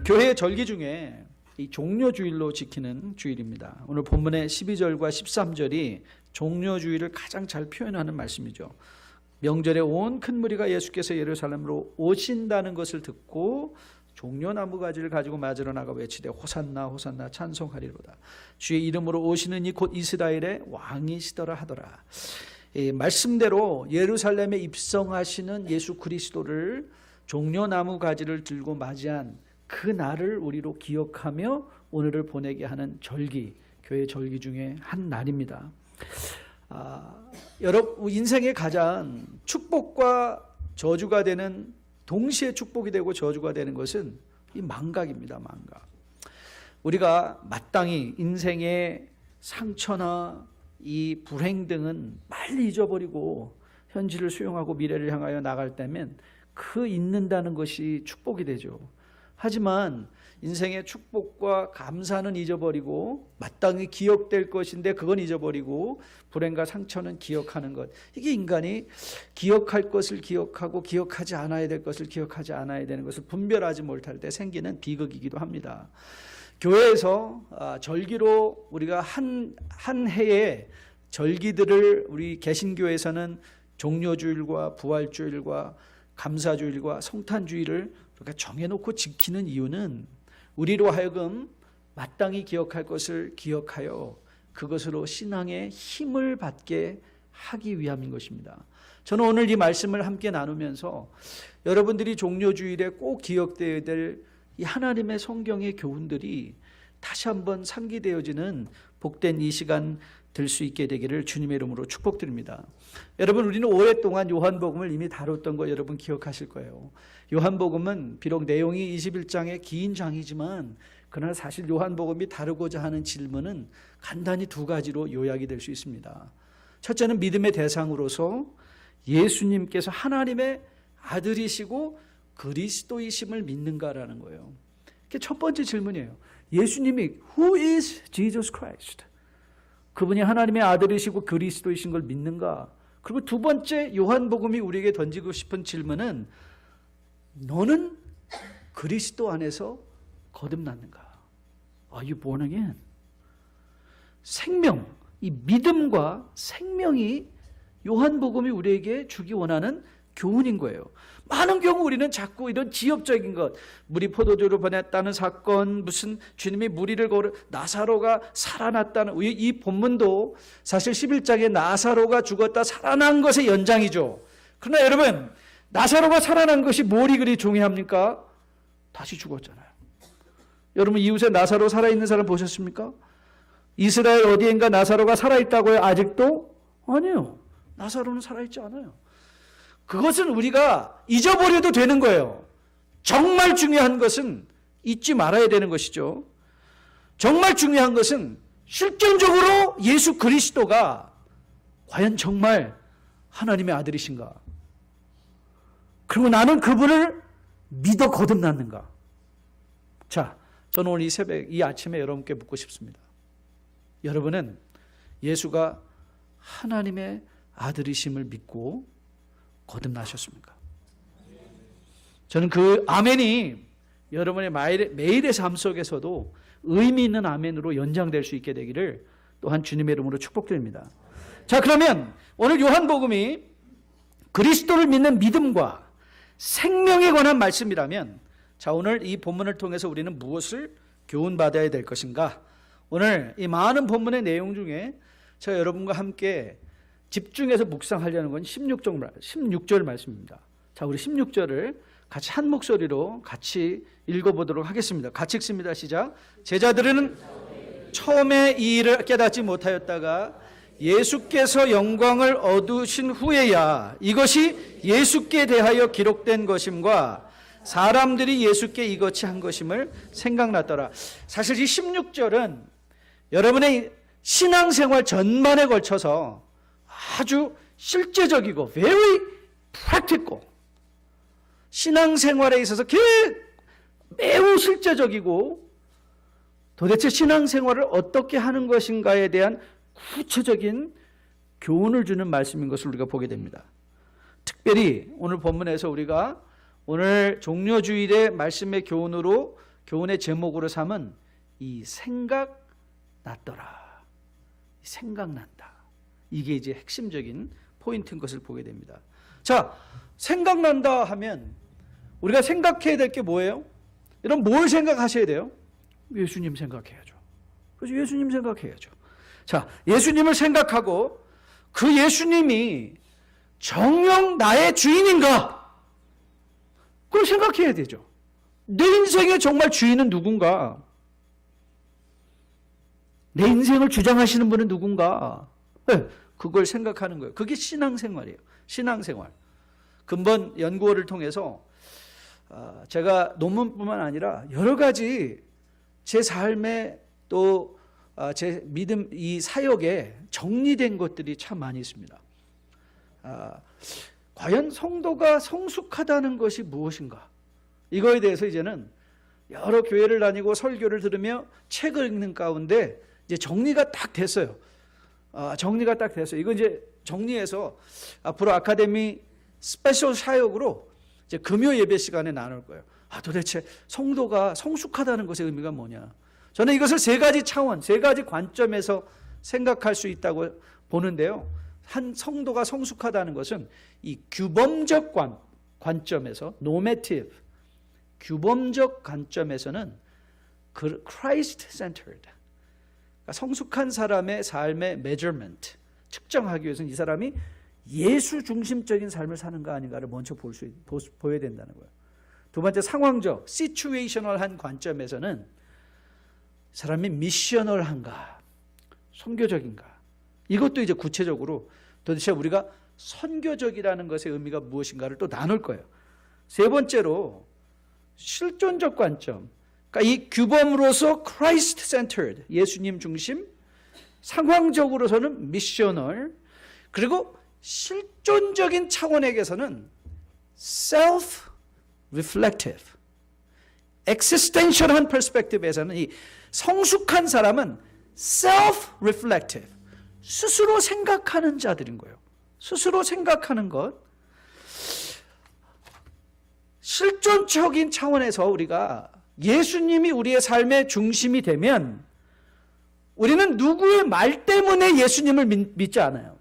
교회의 절기 중에 이 종료주일로 지키는 주일입니다. 오늘 본문의 12절과 13절이 종료주일을 가장 잘 표현하는 말씀이죠. 명절에 온 큰 무리가 예수께서 예루살렘으로 오신다는 것을 듣고 종려나무 가지를 가지고 맞으러 나가 외치되 호산나 호산나 찬송하리로다. 주의 이름으로 오시는 이 곧 이스라엘의 왕이시더라 하더라. 말씀대로 예루살렘에 입성하시는 예수 그리스도를 종려나무 가지를 들고 맞이한 그 날을 우리로 기억하며 오늘을 보내게 하는 절기, 교회 절기 중에 한 날입니다. 여러분 인생의 가장 축복과 저주가 되는, 동시에 축복이 되고 저주가 되는 것은 이 망각입니다. 망각. 우리가 마땅히 인생의 상처나 이 불행 등은 빨리 잊어버리고 현실을 수용하고 미래를 향하여 나갈 때면 그 잊는다는 것이 축복이 되죠. 하지만 인생의 축복과 감사는 잊어버리고 마땅히 기억될 것인데 그건 잊어버리고 불행과 상처는 기억하는 것, 이게 인간이 기억할 것을 기억하고 기억하지 않아야 될 것을 기억하지 않아야 되는 것을 분별하지 못할 때 생기는 비극이기도 합니다. 교회에서 절기로 우리가 한 해의 절기들을 우리 개신교에서는 종료주일과 부활주일과 감사주일과 성탄주일을 우리가 정해놓고 지키는 이유는 우리로 하여금 마땅히 기억할 것을 기억하여 그것으로 신앙의 힘을 받게 하기 위함인 것입니다. 저는 오늘 이 말씀을 함께 나누면서 여러분들이 종료주일에 꼭 기억되어야 될 이 하나님의 성경의 교훈들이 다시 한번 상기되어지는 복된 이 시간 될 수 있게 되기를 주님의 이름으로 축복드립니다. 여러분, 우리는 오랫동안 요한복음을 이미 다뤘던 거 여러분 기억하실 거예요. 요한복음은 비록 내용이 21장의 긴 장이지만 그러나 사실 요한복음이 다루고자 하는 질문은 간단히 두 가지로 요약이 될 수 있습니다. 첫째는 믿음의 대상으로서 예수님께서 하나님의 아들이시고 그리스도이심을 믿는가라는 거예요. 그게 첫 번째 질문이에요. 예수님이 Who is Jesus Christ? 그분이 하나님의 아들이시고 그리스도이신 걸 믿는가? 그리고 두 번째 요한복음이 우리에게 던지고 싶은 질문은 너는 그리스도 안에서 거듭났는가? Are you born again? 생명, 이 믿음과 생명이 요한복음이 우리에게 주기 원하는 교훈인 거예요. 많은 경우 우리는 자꾸 이런 지엽적인 것, 물이 포도주로 변했다는 사건, 무슨 주님이 무리를 걸어 나사로가 살아났다는, 이 본문도 사실 11장에 나사로가 죽었다 살아난 것의 연장이죠. 그러나 여러분, 나사로가 살아난 것이 뭘이 그리 중요합니까? 다시 죽었잖아요. 여러분, 이웃에 나사로 살아있는 사람 보셨습니까? 이스라엘 어디엔가 나사로가 살아있다고요? 아직도? 아니요. 나사로는 살아있지 않아요. 그것은 우리가 잊어버려도 되는 거예요. 정말 중요한 것은 잊지 말아야 되는 것이죠. 정말 중요한 것은 실존적으로 예수 그리스도가 과연 정말 하나님의 아들이신가? 그리고 나는 그분을 믿어 거듭났는가? 자, 저는 오늘 이 새벽, 이 아침에 여러분께 묻고 싶습니다. 여러분은 예수가 하나님의 아들이심을 믿고 거듭나셨습니까? 저는 그 아멘이 여러분의 매일의 삶 속에서도 의미 있는 아멘으로 연장될 수 있게 되기를 또한 주님의 이름으로 축복드립니다. 자, 그러면 오늘 요한복음이 그리스도를 믿는 믿음과 생명에 관한 말씀이라면, 자, 오늘 이 본문을 통해서 우리는 무엇을 교훈받아야 될 것인가? 오늘 이 많은 본문의 내용 중에 제가 여러분과 함께 집중해서 묵상하려는 건 16절 말씀입니다. 자, 우리 16절을 같이 한 목소리로 같이 읽어보도록 하겠습니다. 같이 읽습니다. 시작. 제자들은 처음에 이 일을 깨닫지 못하였다가 예수께서 영광을 얻으신 후에야 이것이 예수께 대하여 기록된 것임과 사람들이 예수께 이것이 한 것임을 생각났더라. 사실 이 16절은 여러분의 신앙생활 전반에 걸쳐서 아주 실제적이고 very practical, 신앙생활에 있어서 매우 실제적이고 도대체 신앙생활을 어떻게 하는 것인가에 대한 구체적인 교훈을 주는 말씀인 것을 우리가 보게 됩니다. 특별히 오늘 본문에서 우리가 오늘 종료주일의 말씀의 교훈으로 교훈의 제목으로 삼은 이 생각났더라. 생각난다. 이게 이제 핵심적인 포인트인 것을 보게 됩니다. 자, 생각난다 하면 우리가 생각해야 될 게 뭐예요? 여러분 뭘 생각하셔야 돼요? 예수님 생각해야죠. 그래서 예수님 생각해야죠. 자, 예수님을 생각하고 그 예수님이 정녕 나의 주인인가? 그걸 생각해야 되죠. 내 인생의 정말 주인은 누군가? 내 인생을 주장하시는 분은 누군가? 네, 그걸 생각하는 거예요. 그게 신앙생활이에요. 신앙생활. 근본 연구원을 통해서 제가 논문뿐만 아니라 여러 가지 제 삶에 또 제 믿음 이 사역에 정리된 것들이 참 많이 있습니다. 과연 성도가 성숙하다는 것이 무엇인가? 이거에 대해서 이제는 여러 교회를 다니고 설교를 들으며 책을 읽는 가운데 이제 정리가 딱 됐어요. 정리가 딱 됐어요. 이거 이제 정리해서 앞으로 아카데미 스페셜 사역으로 이제 금요 예배 시간에 나눌 거예요. 도대체 성도가 성숙하다는 것의 의미가 뭐냐? 저는 이것을 세 가지 차원, 세 가지 관점에서 생각할 수 있다고 보는데요. 한 성도가 성숙하다는 것은 이 규범적 관점에서, normative, 규범적 관점에서는 Christ centered. 그러니까 성숙한 사람의 삶의 measurement, 측정하기 위해서는 이 사람이 예수 중심적인 삶을 사는가 아닌가를 먼저 보여야 된다는 거예요. 두 번째, 상황적, situational한 관점에서는 사람이 미셔널한가, 선교적인가. 이것도 이제 구체적으로 도대체 우리가 선교적이라는 것의 의미가 무엇인가를 또 나눌 거예요. 세 번째로 실존적 관점, 그러니까 이 규범으로서 Christ centered, 예수님 중심, 상황적으로서는 missional, 그리고 실존적인 차원에게서는 self-reflective, existential한 perspective에서는 이 성숙한 사람은 self-reflective, 스스로 생각하는 자들인 거예요. 스스로 생각하는 것. 실존적인 차원에서 우리가 예수님이 우리의 삶의 중심이 되면 우리는 누구의 말 때문에 예수님을 믿지 않아요.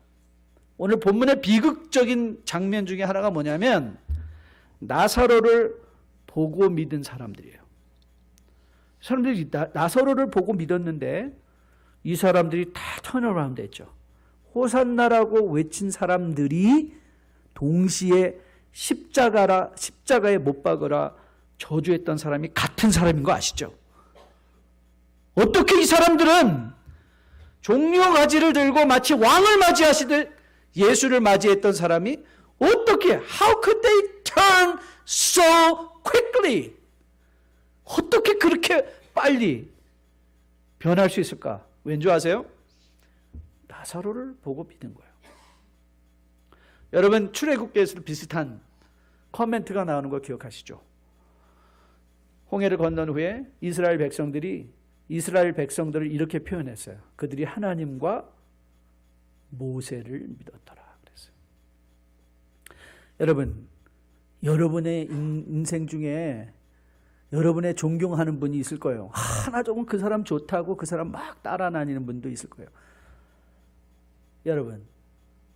오늘 본문의 비극적인 장면 중에 하나가 뭐냐면 나사로를 보고 믿은 사람들이에요. 사람들이 나사로를 보고 믿었는데 이 사람들이 다 턴어라운드 했죠. 호산나라고 외친 사람들이 동시에 십자가에 못 박으라 저주했던 사람이 같은 사람인 거 아시죠? 어떻게 이 사람들은 종려가지를 들고 마치 왕을 맞이하시듯 예수를 맞이했던 사람이 어떻게, how could they turn so quickly? 어떻게 그렇게 빨리 변할 수 있을까? 왠지 아세요? 나사로를 보고 믿은 거예요. 여러분 출애굽기에서도 비슷한 커멘트가 나오는 거 기억하시죠? 홍해를 건넌 후에 이스라엘 백성들을 이렇게 표현했어요. 그들이 하나님과 모세를 믿었더라 그랬어요. 여러분, 여러분의 인생 중에 여러분의 존경하는 분이 있을 거예요. 하나 조금 그 사람 좋다고 그 사람 막 따라다니는 분도 있을 거예요. 여러분,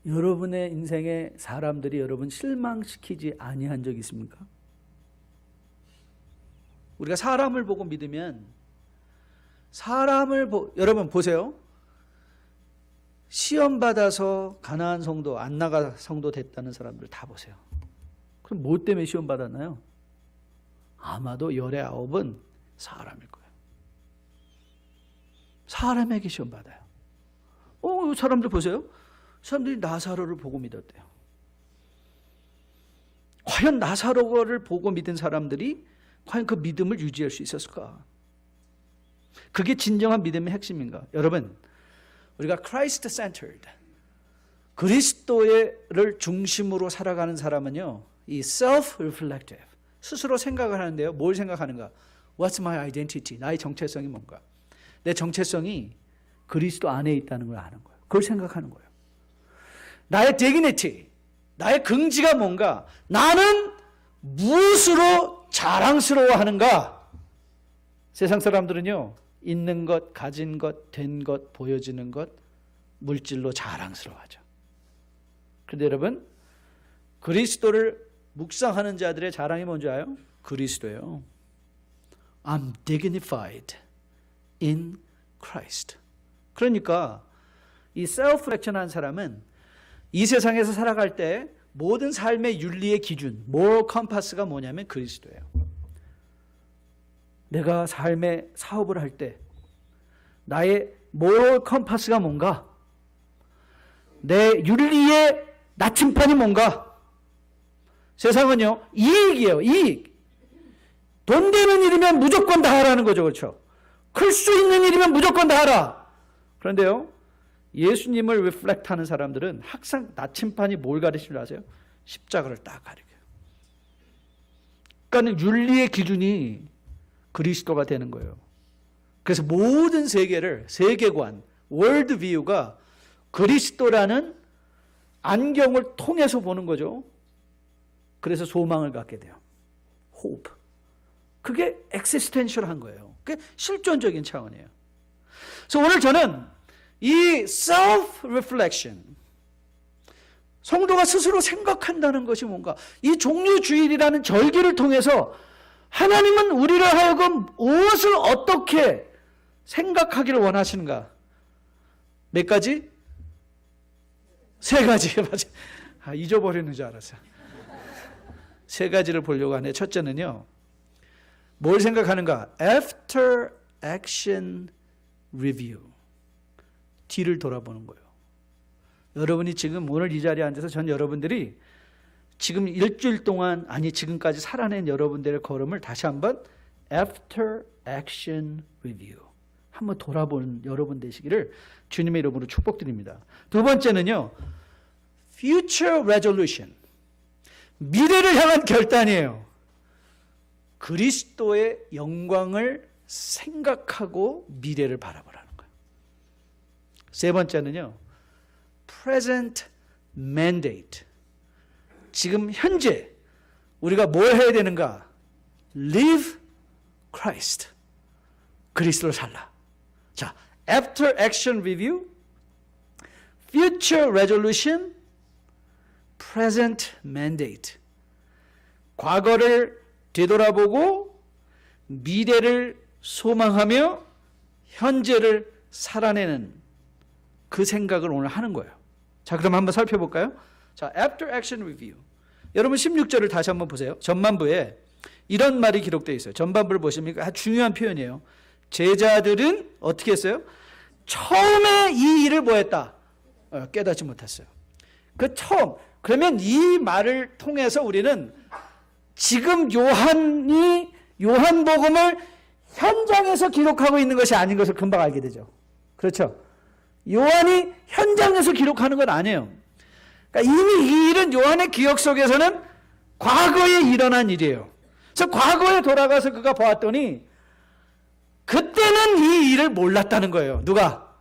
여러분의 인생에 사람들이 여러분 실망시키지 아니한 적 있습니까? 우리가 사람을 보고 믿으면 여러분 보세요. 시험 받아서 가나안 성도, 안나가 성도 됐다는 사람들 다 보세요. 그럼 뭐 때문에 시험 받았나요? 아마도 열의 9은 사람일 거예요. 사람에게 시험 받아요. 사람들 보세요. 사람들이 나사로를 보고 믿었대요. 과연 나사로를 보고 믿은 사람들이 과연 그 믿음을 유지할 수 있었을까? 그게 진정한 믿음의 핵심인가? 여러분, 우리가 Christ centered, 그리스도를 중심으로 살아가는 사람은요, 이 self-reflective, 스스로 생각을 하는데요. 뭘 생각하는가? What's my identity? 나의 정체성이 뭔가? 내 정체성이 그리스도 안에 있다는 걸 아는 거예요. 그걸 생각하는 거예요. 나의 dignity, 나의 긍지가 뭔가? 나는 무엇으로 자랑스러워하는가? 세상 사람들은요, 있는 것, 가진 것, 된 것, 보여지는 것, 물질로 자랑스러워하죠. 그런데 여러분, 그리스도를 묵상하는 자들의 자랑이 뭔지 아요? 그리스도예요. I'm dignified in Christ. 그러니까 이 self-reflection한 사람은 이 세상에서 살아갈 때 모든 삶의 윤리의 기준, moral compass가 뭐냐면 그리스도예요. 내가 삶의 사업을 할 때 나의 moral compass가 뭔가? 내 윤리의 나침판이 뭔가? 세상은요, 이익이에요, 이익. 돈 되는 일이면 무조건 다 하라는 거죠, 그렇죠? 클 수 있는 일이면 무조건 다 하라. 그런데요, 예수님을 리플렉트 하는 사람들은 항상 나침판이 뭘 가리키는 줄 아세요? 십자가를 딱 가리켜요. 그러니까 윤리의 기준이 그리스도가 되는 거예요. 그래서 모든 세계를, 세계관, 월드뷰가 그리스도라는 안경을 통해서 보는 거죠. 그래서 소망을 갖게 돼요. hope. 그게 existential한 거예요. 그게 실존적인 차원이에요. 그래서 오늘 저는 이 self-reflection, 성도가 스스로 생각한다는 것이 뭔가, 이 종료주일이라는 절기를 통해서 하나님은 우리를 하여금 무엇을 어떻게 생각하기를 원하시는가? 몇 가지? 세 가지. 잊어버리는 줄 알았어요. 세 가지를 보려고 하네. 첫째는요, 뭘 생각하는가? After action review. 뒤를 돌아보는 거예요. 여러분이 지금 오늘 이 자리에 앉아서 전 여러분들이 지금 일주일 동안, 아니 지금까지 살아낸 여러분들의 걸음을 다시 한번 After action review. 한번 돌아보는 여러분 되시기를 주님의 이름으로 축복드립니다. 두 번째는요, Future resolution. 미래를 향한 결단이에요. 그리스도의 영광을 생각하고 미래를 바라보라는 거예요. 세 번째는요, present mandate. 지금 현재 우리가 뭘 해야 되는가? Live Christ. 그리스도를 살라. 자, after action review, future resolution, present mandate. 과거를 되돌아보고 미래를 소망하며 현재를 살아내는 그 생각을 오늘 하는 거예요. 자, 그럼 한번 살펴볼까요? 자, after action review. 여러분 16절을 다시 한번 보세요. 전반부에 이런 말이 기록되어 있어요. 전반부를 보시면 아주 중요한 표현이에요. 제자들은 어떻게 했어요? 처음에 이 일을 뭐 했다? 깨닫지 못했어요. 그 처음. 그러면 이 말을 통해서 우리는 지금 요한복음을 현장에서 기록하고 있는 것이 아닌 것을 금방 알게 되죠. 그렇죠? 요한이 현장에서 기록하는 건 아니에요. 그러니까 이미 이 일은 요한의 기억 속에서는 과거에 일어난 일이에요. 그래서 과거에 돌아가서 그가 보았더니 그때는 이 일을 몰랐다는 거예요. 누가?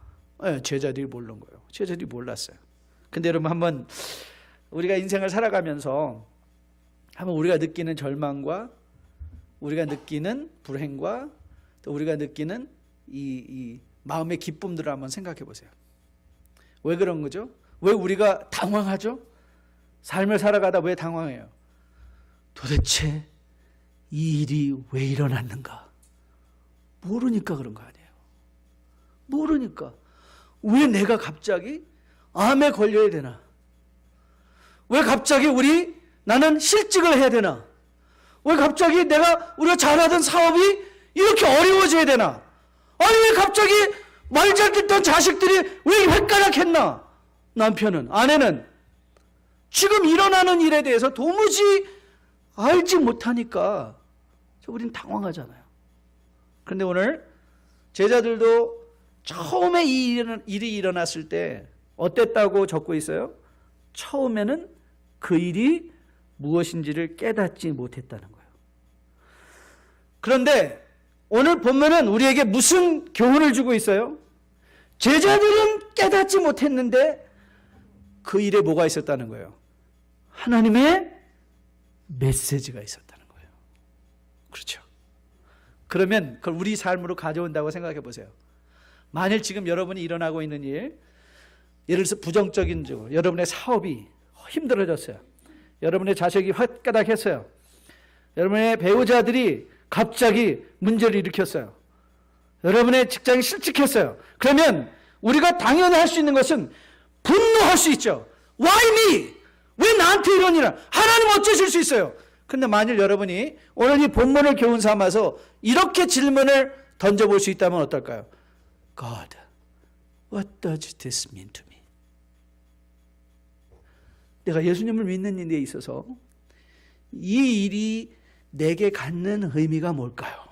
제자들이 모르는 거예요. 제자들이 몰랐어요. 근데 여러분 한번 우리가 인생을 살아가면서 한번 우리가 느끼는 절망과 우리가 느끼는 불행과 또 우리가 느끼는 이 마음의 기쁨들을 한번 생각해 보세요. 왜 그런 거죠? 왜 우리가 당황하죠? 삶을 살아가다 왜 당황해요? 도대체 이 일이 왜 일어났는가? 모르니까 그런 거 아니에요. 모르니까. 왜 내가 갑자기 암에 걸려야 되나? 왜 갑자기 나는 실직을 해야 되나? 왜 갑자기 우리가 잘하던 사업이 이렇게 어려워져야 되나? 아니 왜 갑자기 말 잘 듣던 자식들이 왜 획가락했나? 남편은, 아내는 지금 일어나는 일에 대해서 도무지 알지 못하니까 우린 당황하잖아요. 그런데 오늘 제자들도 처음에 이 일이 일어났을 때 어땠다고 적고 있어요? 처음에는 그 일이 무엇인지를 깨닫지 못했다는 거예요. 그런데 오늘 본문은 우리에게 무슨 교훈을 주고 있어요? 제자들은 깨닫지 못했는데 그 일에 뭐가 있었다는 거예요? 하나님의 메시지가 있었다는 거예요. 그렇죠. 그러면 그걸 우리 삶으로 가져온다고 생각해 보세요. 만일 지금 여러분이 일어나고 있는 일, 예를 들어서 부정적인 쪽, 여러분의 사업이 힘들어졌어요. 여러분의 자식이 헛가닥했어요. 여러분의 배우자들이 갑자기 문제를 일으켰어요. 여러분의 직장이 실직했어요. 그러면 우리가 당연히 할 수 있는 것은 분노할 수 있죠. Why me? 왜 나한테 이런 일을? 하나님 어쩌실 수 있어요? 근데 만일 여러분이 오늘 이 본문을 교훈 삼아서 이렇게 질문을 던져볼 수 있다면 어떨까요? God, what does this mean to me? 내가 예수님을 믿는 일에 있어서 이 일이 내게 갖는 의미가 뭘까요?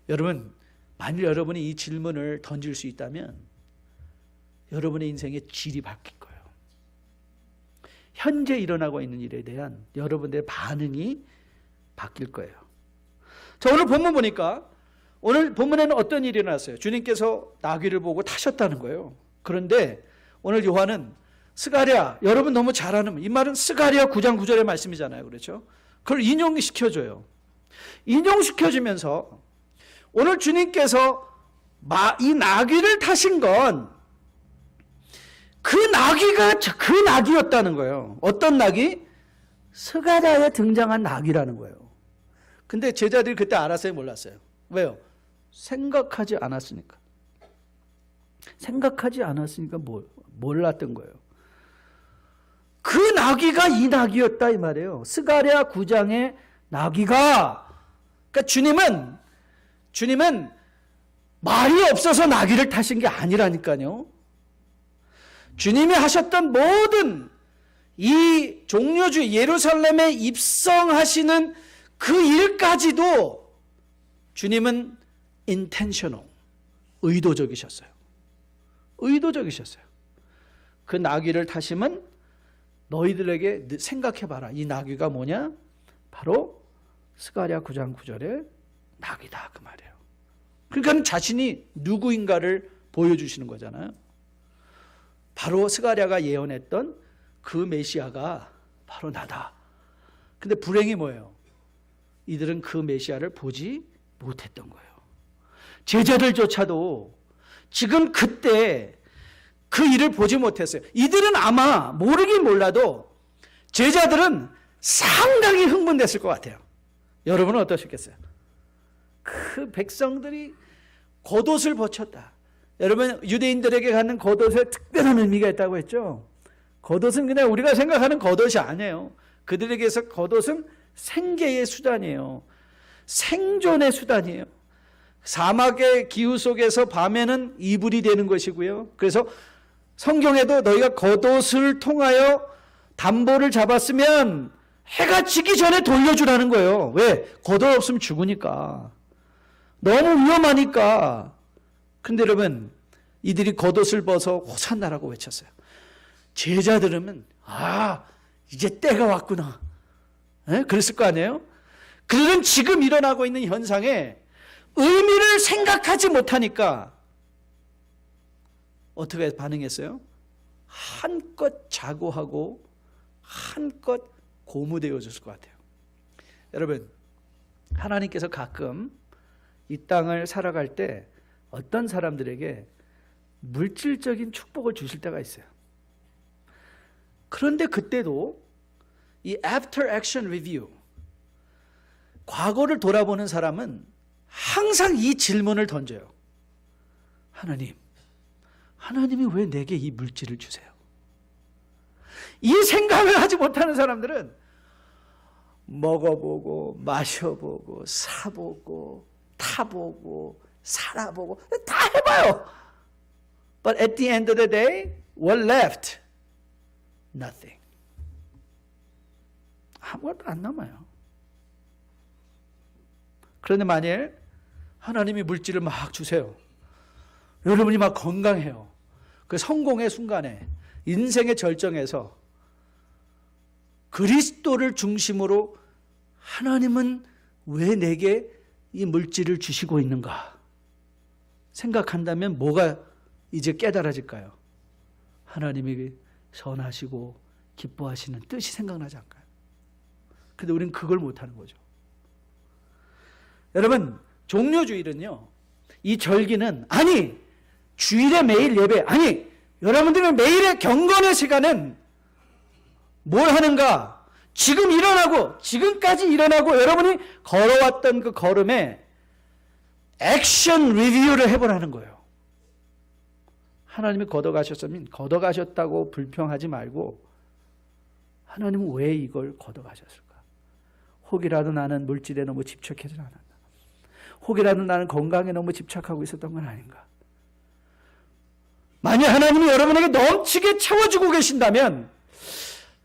여러분, 만일 여러분이 이 질문을 던질 수 있다면 여러분의 인생의 질이 바뀔 거예요. 현재 일어나고 있는 일에 대한 여러분들의 반응이 바뀔 거예요. 자, 오늘 본문 보니까 오늘 본문에는 어떤 일이 일어났어요? 주님께서 나귀를 보고 타셨다는 거예요. 그런데 오늘 요한은 스가랴, 여러분 너무 잘 아는 이 말은 스가랴 9장 9절의 말씀이잖아요. 그렇죠? 그걸 인용시켜줘요. 인용시켜주면서 오늘 주님께서 이 나귀를 타신 건 그 나귀가 그 나귀였다는 거예요. 어떤 나귀? 스가랴에 등장한 나귀라는 거예요. 근데 제자들이 그때 알았어요? 몰랐어요? 왜요? 생각하지 않았으니까. 생각하지 않았으니까 몰랐던 거예요. 그 나귀가 이 나귀였다 이 말이에요. 스가랴 9장의 나귀가, 그러니까 주님은 말이 없어서 나귀를 타신 게 아니라니까요. 주님이 하셨던 모든 이 종려주 예루살렘에 입성하시는 그 일까지도 주님은 intentional, 의도적이셨어요. 의도적이셨어요. 그 나귀를 타심은 너희들에게 생각해봐라. 이 나귀가 뭐냐? 바로 스가랴 9장 9절의 나귀다 그 말이에요. 그러니까 자신이 누구인가를 보여주시는 거잖아요. 바로 스가랴가 예언했던 그 메시아가 바로 나다. 근데 불행이 뭐예요? 이들은 그 메시아를 보지 못했던 거예요. 제자들조차도 지금 그때 그 일을 보지 못했어요. 이들은 아마 모르긴 몰라도 제자들은 상당히 흥분됐을 것 같아요. 여러분은 어떠셨겠어요? 그 백성들이 겉옷을 벗쳤다. 여러분, 유대인들에게 갖는 겉옷에 특별한 의미가 있다고 했죠. 겉옷은 그냥 우리가 생각하는 겉옷이 아니에요. 그들에게서 겉옷은 생계의 수단이에요. 생존의 수단이에요. 사막의 기후 속에서 밤에는 이불이 되는 것이고요. 그래서 성경에도 너희가 겉옷을 통하여 담보를 잡았으면 해가 지기 전에 돌려주라는 거예요. 왜? 겉옷 없으면 죽으니까. 너무 위험하니까. 근데 여러분, 이들이 겉옷을 벗어 호산나라고 외쳤어요. 제자들은 이제 때가 왔구나. 그랬을 거 아니에요? 그들은 지금 일어나고 있는 현상에 의미를 생각하지 못하니까 어떻게 반응했어요? 한껏 자고하고 한껏 고무되어졌을 것 같아요. 여러분, 하나님께서 가끔 이 땅을 살아갈 때 어떤 사람들에게 물질적인 축복을 주실 때가 있어요. 그런데 그때도 이 After Action Review, 과거를 돌아보는 사람은 항상 이 질문을 던져요. 하나님이 왜 내게 이 물질을 주세요? 이 생각을 하지 못하는 사람들은 먹어보고 마셔보고 사보고 타보고 살아보고 다 해봐요. But at the end of the day, what left? Nothing. 아무것도 안 남아요. 그런데 만일 하나님이 물질을 막 주세요. 여러분이 막 건강해요. 그 성공의 순간에 인생의 절정에서 그리스도를 중심으로 하나님은 왜 내게 이 물질을 주시고 있는가 생각한다면 뭐가 이제 깨달아질까요? 하나님이 선하시고 기뻐하시는 뜻이 생각나지 않을까요? 근데 우리는 그걸 못하는 거죠. 여러분, 종료주일은요, 이 절기는, 아니, 주일에 매일 예배, 아니, 여러분들의 매일의 경건의 시간은 뭘 하는가? 지금 일어나고, 지금까지 일어나고 여러분이 걸어왔던 그 걸음에 액션 리뷰를 해보라는 거예요. 하나님이 걷어가셨으면 걷어가셨다고 불평하지 말고, 하나님은 왜 이걸 걷어가셨을까? 혹이라도 나는 물질에 너무 집착하지 않았나? 혹이라도 나는 건강에 너무 집착하고 있었던 건 아닌가? 만약 하나님이 여러분에게 넘치게 채워주고 계신다면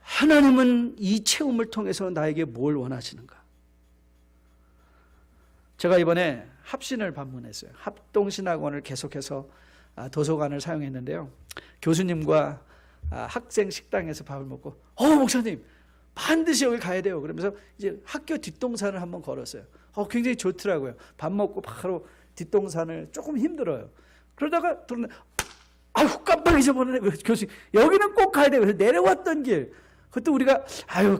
하나님은 이 채움을 통해서 나에게 뭘 원하시는가? 제가 이번에 합신을 방문했어요. 합동신학원을 계속해서 도서관을 사용했는데요. 교수님과 학생 식당에서 밥을 먹고, 목사님 반드시 여기 가야 돼요. 그러면서 이제 학교 뒷동산을 한번 걸었어요. 굉장히 좋더라고요. 밥 먹고 바로 뒷동산을, 조금 힘들어요. 그러다가 들었는데, 깜빡 잊어버리네. 교수님, 여기는 꼭 가야 돼요. 그래서 내려왔던 길, 그것도 우리가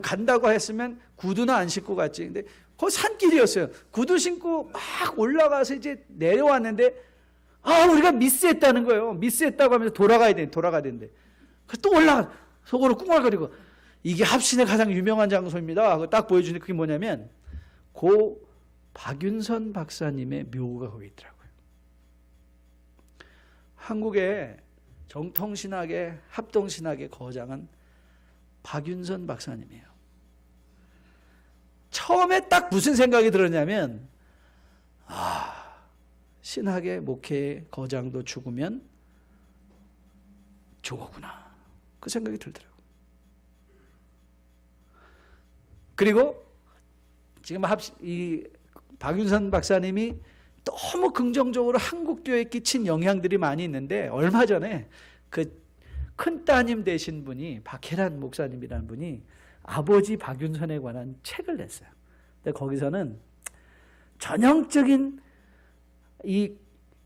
간다고 했으면 구두나 안 신고 갔지. 근데 그 산길이었어요. 구두 신고 막 올라가서 이제 내려왔는데, 우리가 미스했다는 거예요. 미스했다고 하면서 돌아가야 되는데. 또 올라가, 속으로 꿍얼거리고, 이게 합신의 가장 유명한 장소입니다. 딱 보여주는 그게 뭐냐면, 고 박윤선 박사님의 묘가 거기 있더라고요. 한국의 정통신학의, 합동신학의 거장은 박윤선 박사님이에요. 처음에 딱 무슨 생각이 들었냐면, 신학의 목회의 거장도 죽으면 저거구나, 그 생각이 들더라고요. 그리고 지금 이 박윤선 박사님이 너무 긍정적으로 한국교회에 끼친 영향들이 많이 있는데, 얼마 전에 그 큰 따님 되신 분이, 박혜란 목사님이라는 분이 아버지 박윤선에 관한 책을 냈어요. 근데 거기서는 전형적인 이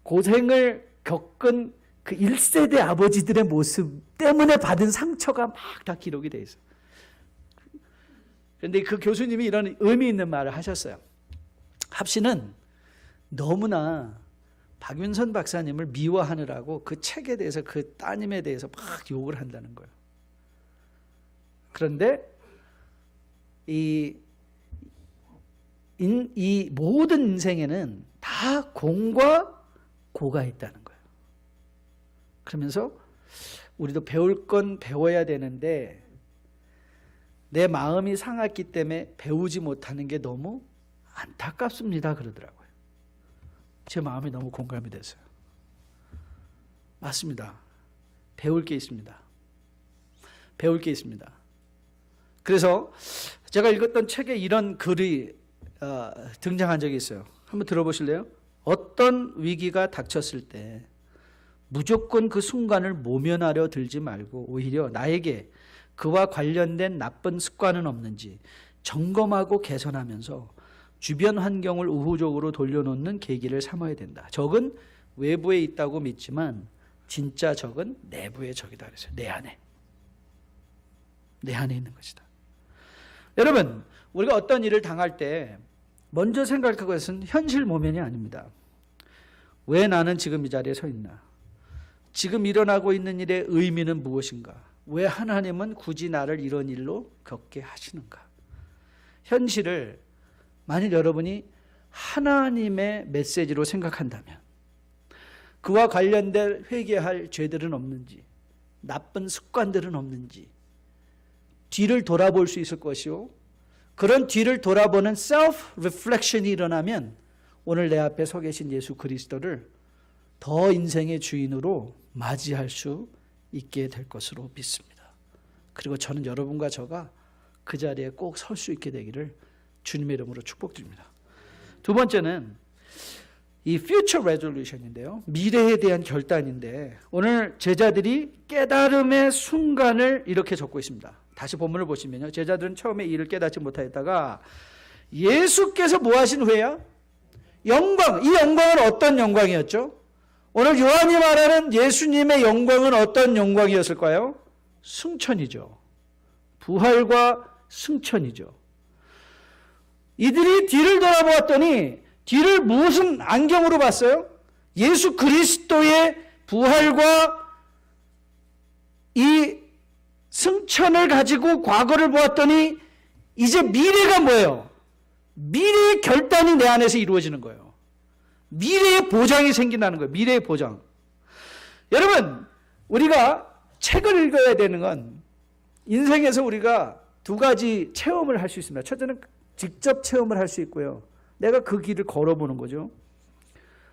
고생을 겪은 그 1세대 아버지들의 모습 때문에 받은 상처가 막 다 기록이 돼 있어요. 그런데 그 교수님이 이런 의미 있는 말을 하셨어요. 합신은 너무나 박윤선 박사님을 미워하느라고 그 책에 대해서, 그 따님에 대해서 막 욕을 한다는 거예요. 그런데 이 모든 인생에는 다 공과 고가 있다는 거예요. 그러면서 우리도 배울 건 배워야 되는데, 내 마음이 상했기 때문에 배우지 못하는 게 너무 안타깝습니다, 그러더라고요. 제 마음이 너무 공감이 됐어요. 맞습니다. 배울 게 있습니다. 배울 게 있습니다. 그래서 제가 읽었던 책에 이런 글이 등장한 적이 있어요. 한번 들어보실래요? 어떤 위기가 닥쳤을 때 무조건 그 순간을 모면하려 들지 말고, 오히려 나에게 그와 관련된 나쁜 습관은 없는지 점검하고 개선하면서 주변 환경을 우호적으로 돌려놓는 계기를 삼아야 된다. 적은 외부에 있다고 믿지만 진짜 적은 내부의 적이다 그랬어요. 내 안에 있는 것이다. 여러분, 우리가 어떤 일을 당할 때 먼저 생각할 것은 현실 모면이 아닙니다. 왜 나는 지금 이 자리에 서 있나? 지금 일어나고 있는 일의 의미는 무엇인가? 왜 하나님은 굳이 나를 이런 일로 겪게 하시는가? 현실을 만일 여러분이 하나님의 메시지로 생각한다면, 그와 관련된 회개할 죄들은 없는지, 나쁜 습관들은 없는지 뒤를 돌아볼 수 있을 것이요, 그런 뒤를 돌아보는 self reflection이 일어나면 오늘 내 앞에 서 계신 예수 그리스도를 더 인생의 주인으로 맞이할 수 있게 될 것으로 믿습니다. 그리고 저는 여러분과 저가 그 자리에 꼭 설 수 있게 되기를 주님의 이름으로 축복드립니다. 두 번째는 이 future resolution인데요. 미래에 대한 결단인데, 오늘 제자들이 깨달음의 순간을 이렇게 적고 있습니다. 다시 본문을 보시면요. 제자들은 처음에 이를 깨닫지 못하였다가 예수께서 뭐 하신 후에야? 영광. 이 영광은 어떤 영광이었죠? 오늘 요한이 말하는 예수님의 영광은 어떤 영광이었을까요? 승천이죠. 부활과 승천이죠. 이들이 뒤를 돌아보았더니 뒤를 무슨 안경으로 봤어요? 예수 그리스도의 부활과 이 승천을 가지고 과거를 보았더니 이제 미래가 뭐예요? 미래의 결단이 내 안에서 이루어지는 거예요. 미래의 보장이 생긴다는 거예요. 미래의 보장. 여러분, 우리가 책을 읽어야 되는 건 인생에서 우리가 두 가지 체험을 할 수 있습니다. 첫째는 직접 체험을 할 수 있고요. 내가 그 길을 걸어보는 거죠.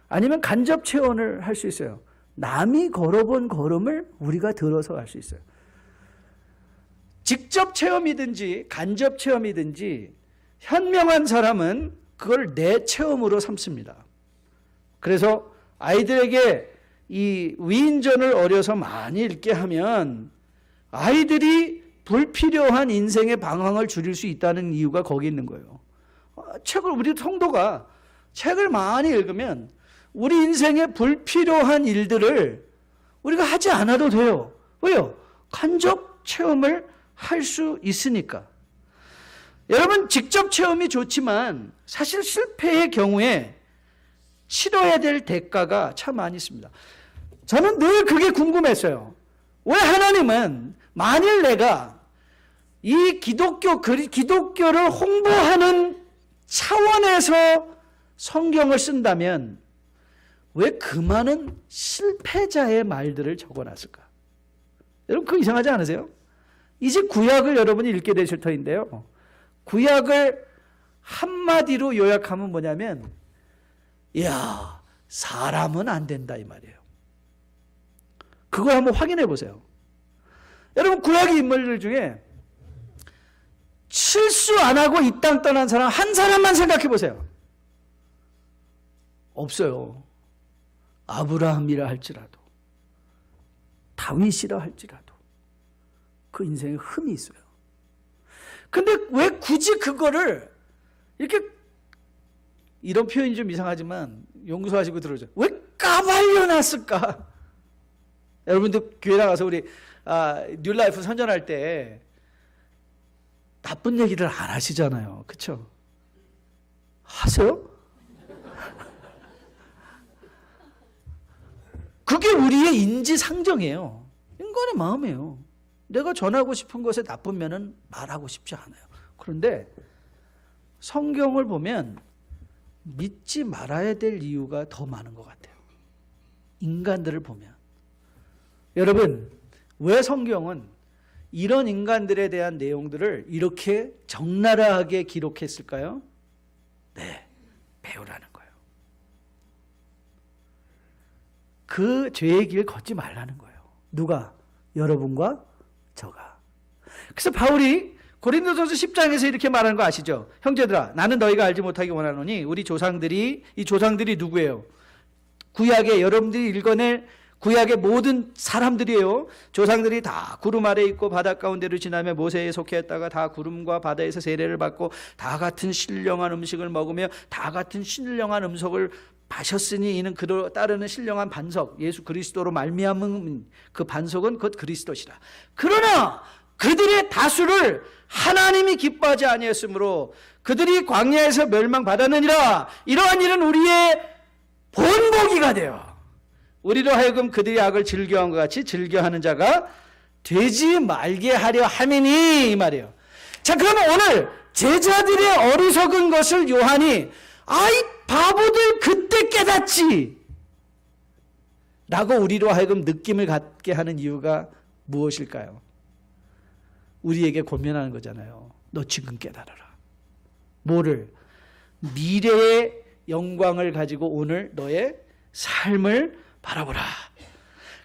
아니면 간접 체험을 할 수 있어요. 남이 걸어본 걸음을 우리가 들어서 할 수 있어요. 직접 체험이든지 간접 체험이든지 현명한 사람은 그걸 내 체험으로 삼습니다. 그래서 아이들에게 이 위인전을 어려서 많이 읽게 하면 아이들이 불필요한 인생의 방황을 줄일 수 있다는 이유가 거기 있는 거예요. 우리 성도가 책을 많이 읽으면 우리 인생의 불필요한 일들을 우리가 하지 않아도 돼요. 왜요? 간접 체험을 할 수 있으니까. 여러분, 직접 체험이 좋지만 사실 실패의 경우에 치러야 될 대가가 참 많이 있습니다. 저는 늘 그게 궁금했어요. 왜 하나님은 만일 내가 이 기독교를 홍보하는 차원에서 성경을 쓴다면 왜 그 많은 실패자의 말들을 적어놨을까? 여러분, 그거 이상하지 않으세요? 이제 구약을 여러분이 읽게 되실 터인데요. 구약을 한마디로 요약하면 뭐냐면, 이야, 사람은 안 된다 이 말이에요. 그걸 한번 확인해 보세요. 여러분, 구약의 인물들 중에 실수 안 하고 이 땅 떠난 사람 한 사람만 생각해 보세요. 없어요. 아브라함이라 할지라도, 다윗이라 할지라도 그 인생에 흠이 있어요. 근데 왜 굳이 그거를 이렇게, 이런 표현이 좀 이상하지만 용서하시고 들어줘. 왜 까발려놨을까? 여러분들 교회 나가서 우리 뉴라이프 선전할 때 나쁜 얘기를 안 하시잖아요. 그렇죠? 하세요? 그게 우리의 인지상정이에요. 인간의 마음이에요. 내가 전하고 싶은 것에 나쁜 면은 말하고 싶지 않아요. 그런데 성경을 보면 믿지 말아야 될 이유가 더 많은 것 같아요. 인간들을 보면. 여러분, 왜 성경은 이런 인간들에 대한 내용들을 이렇게 적나라하게 기록했을까요? 네, 배우라는 거예요. 그 죄의 길 걷지 말라는 거예요. 누가? 여러분과 저가. 그래서 바울이 고린도전서 10장에서 이렇게 말하는 거 아시죠? 형제들아, 나는 너희가 알지 못하기 원하노니 우리 조상들이, 이 조상들이 누구예요? 구약에 여러분들이 읽어낼 구약의 모든 사람들이에요. 조상들이 다 구름 아래 있고 바다 가운데로 지나며 모세에 속했다가 다 구름과 바다에서 세례를 받고 다 같은 신령한 음식을 먹으며 다 같은 신령한 음식을 마셨으니 이는 그로 따르는 신령한 반석, 예수 그리스도로 말미암은 그 반석은 곧 그리스도시라. 그러나 그들의 다수를 하나님이 기뻐하지 아니했으므로 그들이 광야에서 멸망받았느니라. 이러한 일은 우리의 본보기가 되어 우리로 하여금 그들의 악을 즐겨한 것 같이 즐겨하는 자가 되지 말게 하려 함이니, 이 말이에요. 자, 그러면 오늘 제자들의 어리석은 것을 요한이 아이 바보들 그때 깨닫지 라고 우리로 하여금 느낌을 갖게 하는 이유가 무엇일까요? 우리에게 권면하는 거잖아요. 너 지금 깨달아라. 뭐를? 미래의 영광을 가지고 오늘 너의 삶을 바라보라.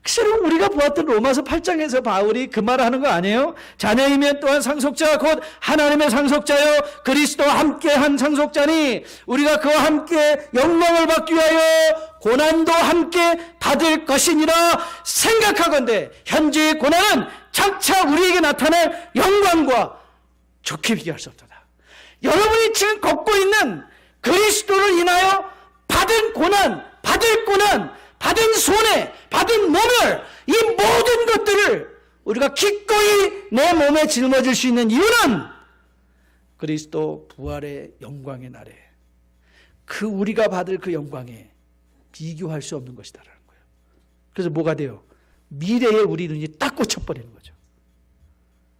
그래서 우리가 보았던 로마서 8장에서 바울이 그 말을 하는 거 아니에요? 자녀이면 또한 상속자 곧 하나님의 상속자요 그리스도와 함께한 상속자니 우리가 그와 함께 영광을 받기 위하여 고난도 함께 받을 것이니라 생각하건대 현재의 고난은 장차 우리에게 나타날 영광과 좋게 비교할 수 없도다. 여러분이 지금 걷고 있는 그리스도를 인하여 받은 고난, 받을 고난, 받은 손해, 받은 모멸, 이 모든 것들을 우리가 기꺼이 내 몸에 짊어질 수 있는 이유는 그리스도 부활의 영광의 날에 그 우리가 받을 그 영광에 비교할 수 없는 것이다라는 거예요. 그래서 뭐가 돼요? 미래에 우리 눈이 딱 꽂혀버리는 거죠.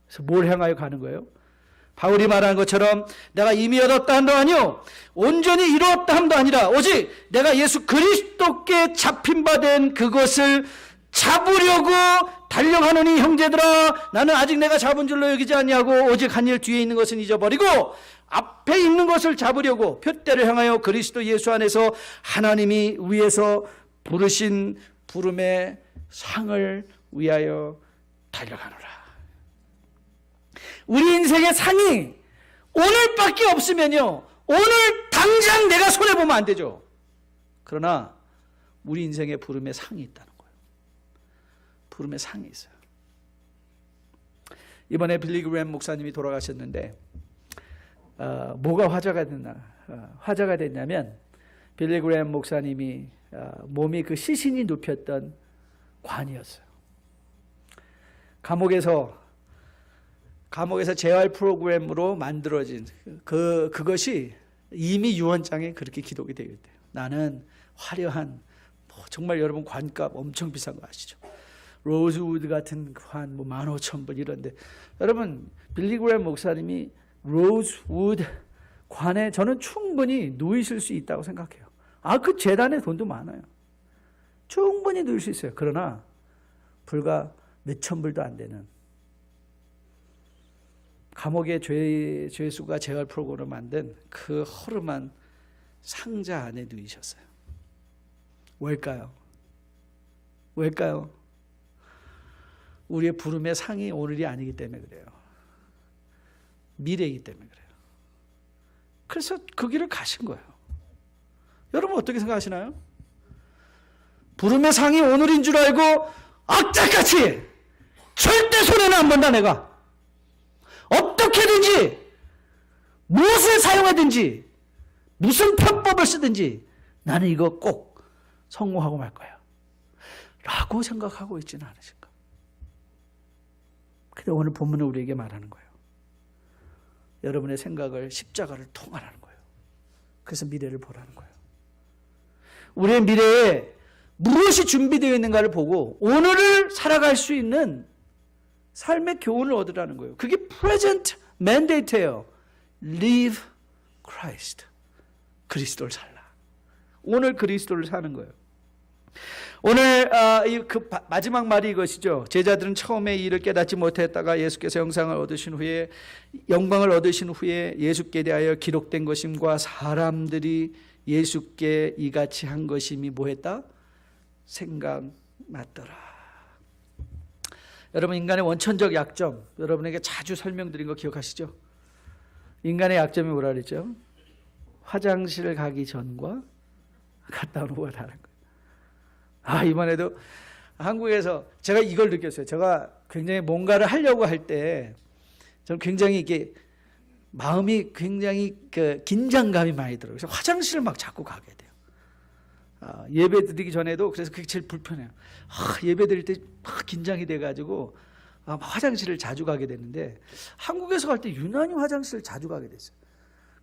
그래서 뭘 향하여 가는 거예요? 바울이 말하는 것처럼 내가 이미 얻었다 함도 아니요 온전히 이루었다 함도 아니라 오직 내가 예수 그리스도께 잡힌 바 된 그것을 잡으려고 달려가노니 형제들아 나는 아직 내가 잡은 줄로 여기지 아니하고 오직 한 일 뒤에 있는 것은 잊어버리고 앞에 있는 것을 잡으려고 표대를 향하여 그리스도 예수 안에서 하나님이 위에서 부르신 부름의 상을 위하여 달려가노라. 우리 인생의 상이 오늘밖에 없으면요 오늘 당장 내가 손해보면 안 되죠. 그러나 우리 인생의 부름의 상이 있다는 거예요. 부름의 상이 있어요. 이번에 빌리 그레이엄 목사님이 돌아가셨는데 뭐가 화제가 됐냐면 빌리 그레이엄 목사님이 몸이 그 시신이 눕혔던 관이었어요. 감옥에서 재활 프로그램으로 만들어진 그것이 이미 유언장에 그렇게 기록이 되어 있대요. 나는 화려한 정말 여러분 관값 엄청 비싼 거 아시죠? 로즈우드 같은 관 15,000불 이런데 여러분 빌리 그레이엄 목사님이 로즈우드 관에 저는 충분히 누이실 수 있다고 생각해요. 그 재단에 돈도 많아요. 충분히 누일 수 있어요. 그러나 불과 몇천 불도 안 되는 감옥의 죄수가 재활 프로그램을 만든 그 허름한 상자 안에 누이셨어요. 왜일까요? 왜일까요? 우리의 부름의 상이 오늘이 아니기 때문에 그래요. 미래이기 때문에 그래요. 그래서 그 길을 가신 거예요. 여러분 어떻게 생각하시나요? 부름의 상이 오늘인 줄 알고 악착같이 절대 손해는 안 본다 내가. 어떻게든지 무엇을 사용하든지 무슨 편법을 쓰든지 나는 이거 꼭 성공하고 말 거야 라고 생각하고 있지는 않으신가? 근데 오늘 본문은 우리에게 말하는 거예요. 여러분의 생각을 십자가를 통하라는 거예요. 그래서 미래를 보라는 거예요. 우리의 미래에 무엇이 준비되어 있는가를 보고 오늘을 살아갈 수 있는 삶의 교훈을 얻으라는 거예요. 그게 present mandate예요. Live Christ. 그리스도를 살라. 오늘 그리스도를 사는 거예요. 오늘 그 마지막 말이 이것이죠. 제자들은 처음에 이 일을 깨닫지 못했다가 예수께서 영광을 얻으신 후에 예수께 대하여 기록된 것임과 사람들이 예수께 이같이 한 것임이 뭐했다? 생각났더라. 여러분 인간의 원천적 약점 여러분에게 자주 설명드린 거 기억하시죠? 인간의 약점이 뭐라 그랬죠? 화장실 가기 전과 갔다 오는 거가 다른 거예요. 이번에도 한국에서 제가 이걸 느꼈어요. 제가 굉장히 뭔가를 하려고 할 때 저는 굉장히 이게 마음이 굉장히 긴장감이 많이 들어요. 그래서 화장실을 막 자꾸 가게 돼요. 예배 드리기 전에도 그래서 그게 제일 불편해요. 예배 드릴 때 막 긴장이 돼가지고 화장실을 자주 가게 됐는데 한국에서 갈 때 유난히 화장실을 자주 가게 됐어요.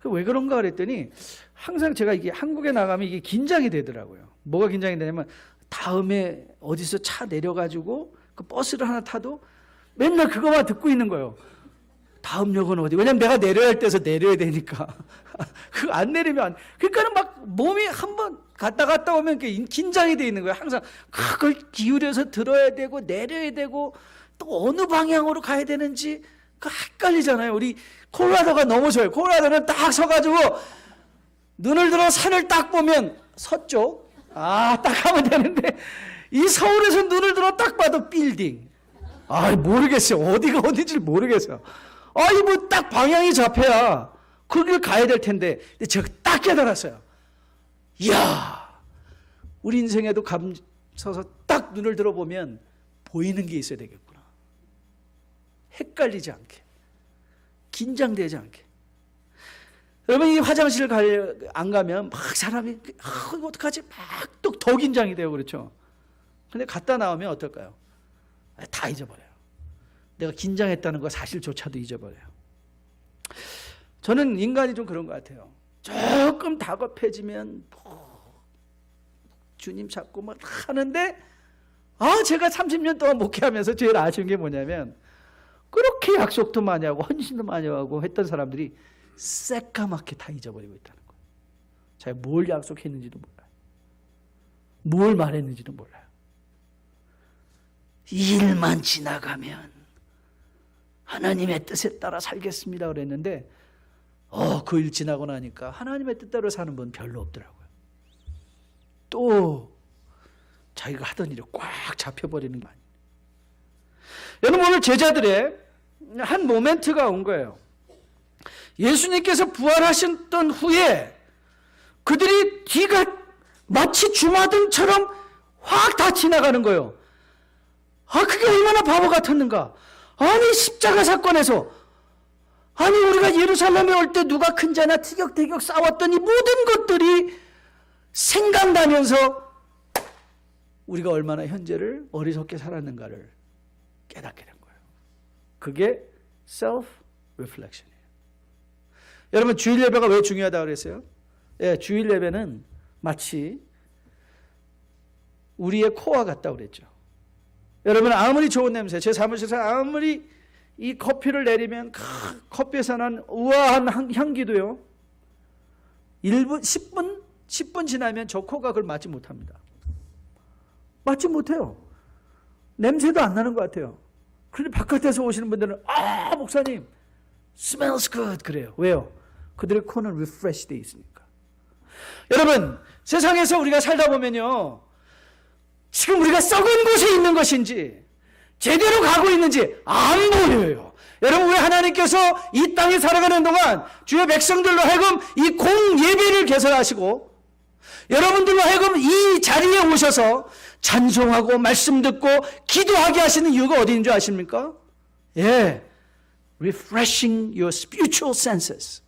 왜 그런가 그랬더니 항상 제가 이게 한국에 나가면 이게 긴장이 되더라고요. 뭐가 긴장이 되냐면 다음에 어디서 차 내려가지고 그 버스를 하나 타도 맨날 그거만 듣고 있는 거예요. 다음 역은 어디? 왜냐면 내가 내려야 할 때서 내려야 되니까. 그거 안 내리면 그러니까는 막 몸이 한번 갔다 오면 긴장이 돼 있는 거예요. 항상 그걸 기울여서 들어야 되고 내려야 되고 또 어느 방향으로 가야 되는지 그 헷갈리잖아요. 우리 콜로라도가 너무 좋아요. 콜로라도는 딱 서가지고 눈을 들어 산을 딱 보면 서쪽 딱 하면 되는데 이 서울에서 눈을 들어 딱 봐도 빌딩. 모르겠어요. 어디가 어딘지 모르겠어요. 뭐 딱 방향이 잡혀야 그 길 가야 될 텐데. 근데 제가 딱 깨달았어요. 이야, 우리 인생에도 감서서 딱 눈을 들어보면 보이는 게 있어야 되겠구나. 헷갈리지 않게, 긴장되지 않게. 여러분 이 화장실 안 가면 막 사람이 이거 어떡하지? 막 또 더 긴장이 돼요. 그렇죠? 근데 갔다 나오면 어떨까요? 다 잊어버려요. 내가 긴장했다는 거 사실조차도 잊어버려요. 저는 인간이 좀 그런 것 같아요. 조금 다급해지면 주님 잡고 막 하는데, 제가 30년 동안 목회하면서 제일 아쉬운 게 뭐냐면, 그렇게 약속도 많이 하고 헌신도 많이 하고 했던 사람들이 새까맣게 다 잊어버리고 있다는 거예요. 제가 뭘 약속했는지도 몰라요. 뭘 말했는지도 몰라요. 일만 지나가면 하나님의 뜻에 따라 살겠습니다 그랬는데, 그 일 지나고 나니까 하나님의 뜻대로 사는 분 별로 없더라고요. 또 자기가 하던 일이 꽉 잡혀버리는 거 아니에요. 여러분, 오늘 제자들의 한 모멘트가 온 거예요. 예수님께서 부활하셨던 후에 그들이 뒤가 마치 주마등처럼 확 다 지나가는 거예요. 그게 얼마나 바보 같았는가. 아니, 십자가 사건에서, 아니, 우리가 예루살렘에 올 때 누가 큰 자나 티격태격 싸웠던 이 모든 것들이 생각나면서 우리가 얼마나 현재를 어리석게 살았는가를 깨닫게 된 거예요. 그게 self-reflection이에요. 여러분, 주일 예배가 왜 중요하다고 그랬어요? 주일 예배는 마치 우리의 코와 같다고 그랬죠. 여러분, 아무리 좋은 냄새, 제 사무실에서 아무리 이 커피를 내리면 커피에서 난 우아한 향기도요, 1분, 10분 지나면 저 코가 그걸 맡지 못합니다. 맡지 못해요. 냄새도 안 나는 것 같아요. 그런데 바깥에서 오시는 분들은 목사님 smells good 그래요. 왜요? 그들의 코는 refresh 돼 있으니까. 여러분, 세상에서 우리가 살다 보면요, 지금 우리가 썩은 곳에 있는 것인지 제대로 가고 있는지 안 보여요. 여러분, 왜 하나님께서 이 땅에 살아가는 동안 주의 백성들로 하여금 이 공예배를 개설하시고 여러분들로 하여금 이 자리에 오셔서 찬송하고 말씀 듣고 기도하게 하시는 이유가 어디인 줄 아십니까? refreshing your spiritual senses.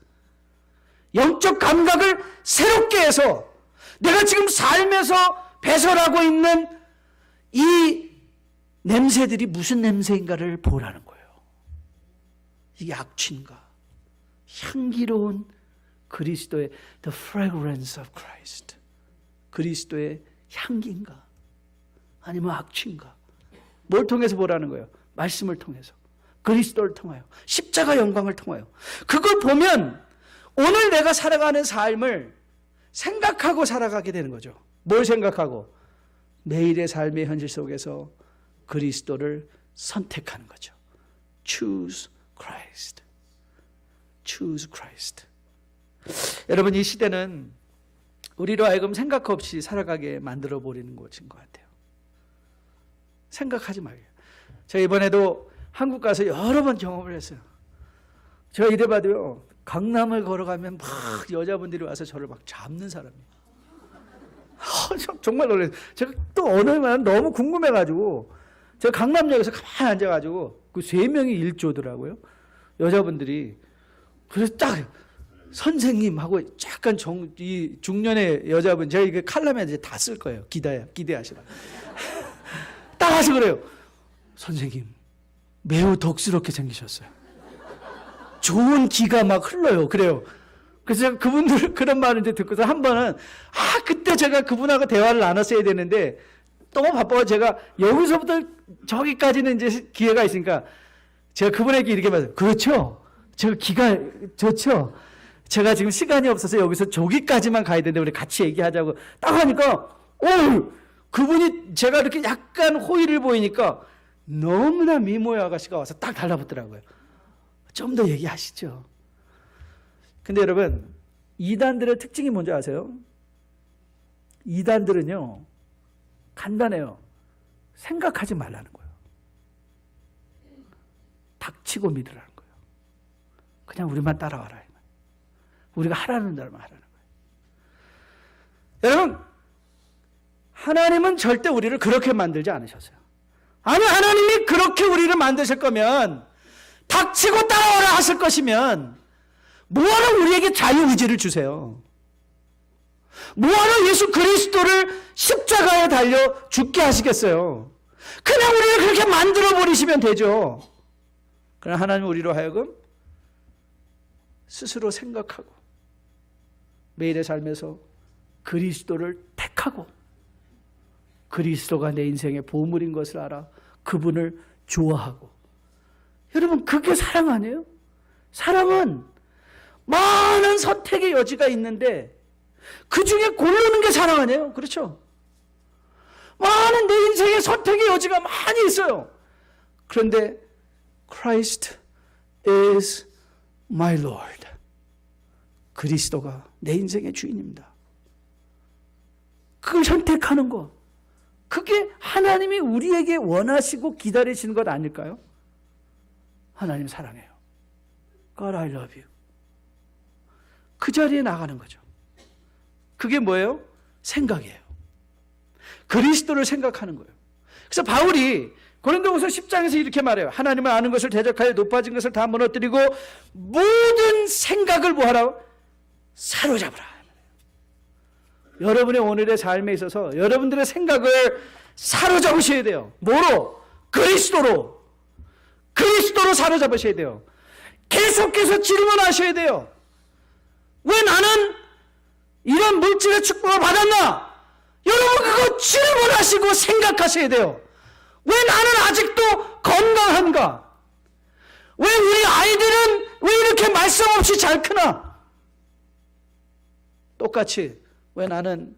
영적 감각을 새롭게 해서 내가 지금 삶에서 배설하고 있는 이 냄새들이 무슨 냄새인가를 보라는 거예요. 이게 악취인가? 향기로운 그리스도의 the fragrance of Christ. 그리스도의 향기인가? 아니면 악취인가? 뭘 통해서 보라는 거예요? 말씀을 통해서. 그리스도를 통하여. 십자가 영광을 통하여. 그걸 보면 오늘 내가 살아가는 삶을 생각하고 살아가게 되는 거죠. 뭘 생각하고? 매일의 삶의 현실 속에서 그리스도를 선택하는 거죠. Choose Christ. Choose Christ. 여러분, 이 시대는 우리로 하여금 생각 없이 살아가게 만들어 버리는 곳인 것 같아요. 생각하지 말게요. 제가 이번에도 한국 가서 여러 번 경험을 했어요. 제가 이래봐도요, 강남을 걸어가면 막 여자분들이 와서 저를 막 잡는 사람이에요. 정말 놀랐어요. 제가 또 언어만 너무 궁금해가지고 제가 강남역에서 가만히 앉아가지고 그 3명이 1조더라고요. 여자분들이. 그래서 딱 선생님하고 약간 이 중년의 여자분, 제가 이거 칼럼에 이제 다 쓸 거예요. 기대하시라. 딱 와서 그래요. 선생님, 매우 덕스럽게 생기셨어요. 좋은 기가 막 흘러요. 그래요. 그래서 제가 그분들 그런 말을 이제 듣고서 한 번은 그때 제가 그분하고 대화를 나눴어야 되는데 너무 바빠서 제가 여기서부터 저기까지는 이제 기회가 있으니까 제가 그분에게 이렇게 말해요. 그렇죠. 제가 기가 좋죠. 제가 지금 시간이 없어서 여기서 저기까지만 가야 되는데 우리 같이 얘기하자고 딱 하니까 그분이 제가 이렇게 약간 호의를 보이니까 너무나 미모의 아가씨가 와서 딱 달라붙더라고요. 좀 더 얘기하시죠. 근데 여러분, 이단들의 특징이 뭔지 아세요? 이단들은요, 간단해요. 생각하지 말라는 거예요. 닥치고 믿으라는 거예요. 그냥 우리만 따라와라. 우리가 하라는 대로만 하라는 거예요. 여러분, 하나님은 절대 우리를 그렇게 만들지 않으셨어요. 아니, 하나님이 그렇게 우리를 만드실 거면 닥치고 따라와라 하실 것이면 뭐하러 우리에게 자유의지를 주세요? 뭐하러 예수 그리스도를 십자가에 달려 죽게 하시겠어요? 그냥 우리를 그렇게 만들어 버리시면 되죠. 그러나 하나님은 우리로 하여금 스스로 생각하고 매일의 삶에서 그리스도를 택하고 그리스도가 내 인생의 보물인 것을 알아 그분을 좋아하고. 여러분, 그게 사랑 아니에요? 사랑은 많은 선택의 여지가 있는데 그 중에 고르는 게 사랑 아니에요? 그렇죠? 많은 내 인생의 선택의 여지가 많이 있어요. 그런데 Christ is my Lord. 그리스도가 내 인생의 주인입니다. 그걸 선택하는 것, 그게 하나님이 우리에게 원하시고 기다리시는 것 아닐까요? 하나님 사랑해요. God, I love you. 그 자리에 나가는 거죠. 그게 뭐예요? 생각이에요. 그리스도를 생각하는 거예요. 그래서 바울이 고린도후서 10장에서 이렇게 말해요. 하나님을 아는 것을 대적하여 높아진 것을 다 무너뜨리고 모든 생각을 뭐하라? 사로잡으라. 여러분의 오늘의 삶에 있어서 여러분들의 생각을 사로잡으셔야 돼요. 뭐로? 그리스도로. 그리스도로 사로잡으셔야 돼요. 계속해서 질문하셔야 돼요. 왜 나는 이런 물질의 축복을 받았나? 여러분, 그거 질문하시고 생각하셔야 돼요. 왜 나는 아직도 건강한가? 왜 우리 아이들은 왜 이렇게 말썽 없이 잘 크나? 똑같이 왜 나는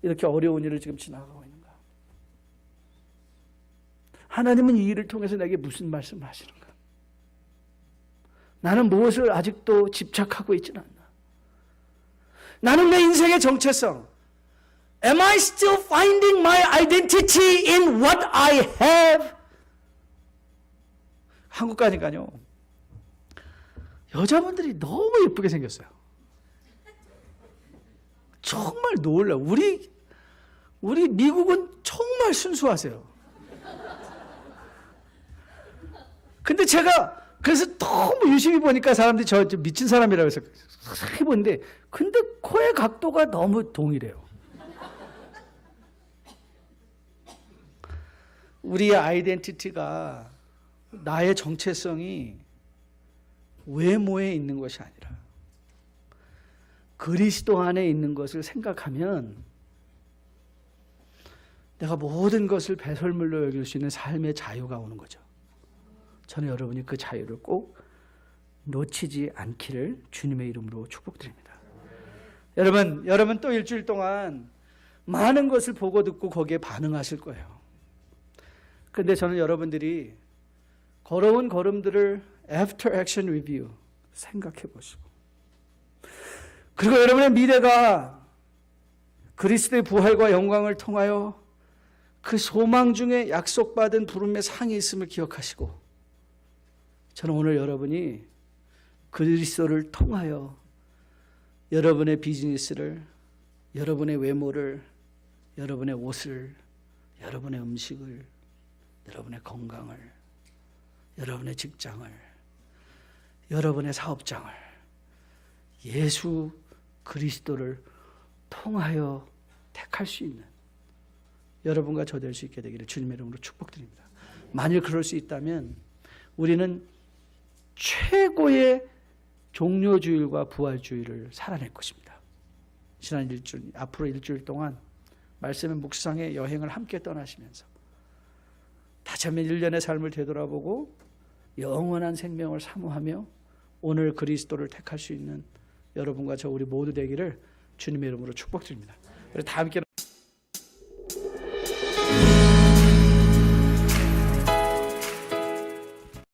이렇게 어려운 일을 지금 지나가고 있는가? 하나님은 이 일을 통해서 내게 무슨 말씀을 하시는가? 나는 무엇을 아직도 집착하고 있지는 않나? 나는 내 인생의 정체성, Am I still finding my identity in what I have? 한국 가니까요, 여자분들이 너무 예쁘게 생겼어요. 정말 놀라. 우리 미국은 정말 순수하세요. 근데 제가 그래서 너무 유심히 보니까 사람들이 저 미친 사람이라고 해서 해보는데, 근데 코의 각도가 너무 동일해요. 우리의 아이덴티티가, 나의 정체성이 외모에 있는 것이 아니라 그리스도 안에 있는 것을 생각하면 내가 모든 것을 배설물로 여길 수 있는 삶의 자유가 오는 거죠. 저는 여러분이 그 자유를 꼭 놓치지 않기를 주님의 이름으로 축복드립니다. 여러분 또 일주일 동안 많은 것을 보고 듣고 거기에 반응하실 거예요. 그런데 저는 여러분들이 걸어온 걸음들을 After Action Review 생각해 보시고, 그리고 여러분의 미래가 그리스도의 부활과 영광을 통하여 그 소망 중에 약속받은 부름의 상이 있음을 기억하시고, 저는 오늘 여러분이 그리스도를 통하여 여러분의 비즈니스를, 여러분의 외모를, 여러분의 옷을, 여러분의 음식을, 여러분의 건강을, 여러분의 직장을, 여러분의 사업장을 예수 그리스도를 통하여 택할 수 있는 여러분과 저 될 수 있게 되기를 주님의 이름으로 축복드립니다. 만일 그럴 수 있다면 우리는 최고의 종료주일과 부활주일을 살아낼 것입니다. 지난 일주일, 앞으로 일주일 동안 말씀의 묵상의 여행을 함께 떠나시면서 다시 한번 1년의 삶을 되돌아보고 영원한 생명을 사모하며 오늘 그리스도를 택할 수 있는 여러분과 저 우리 모두 되기를 주님의 이름으로 축복드립니다. 다 함께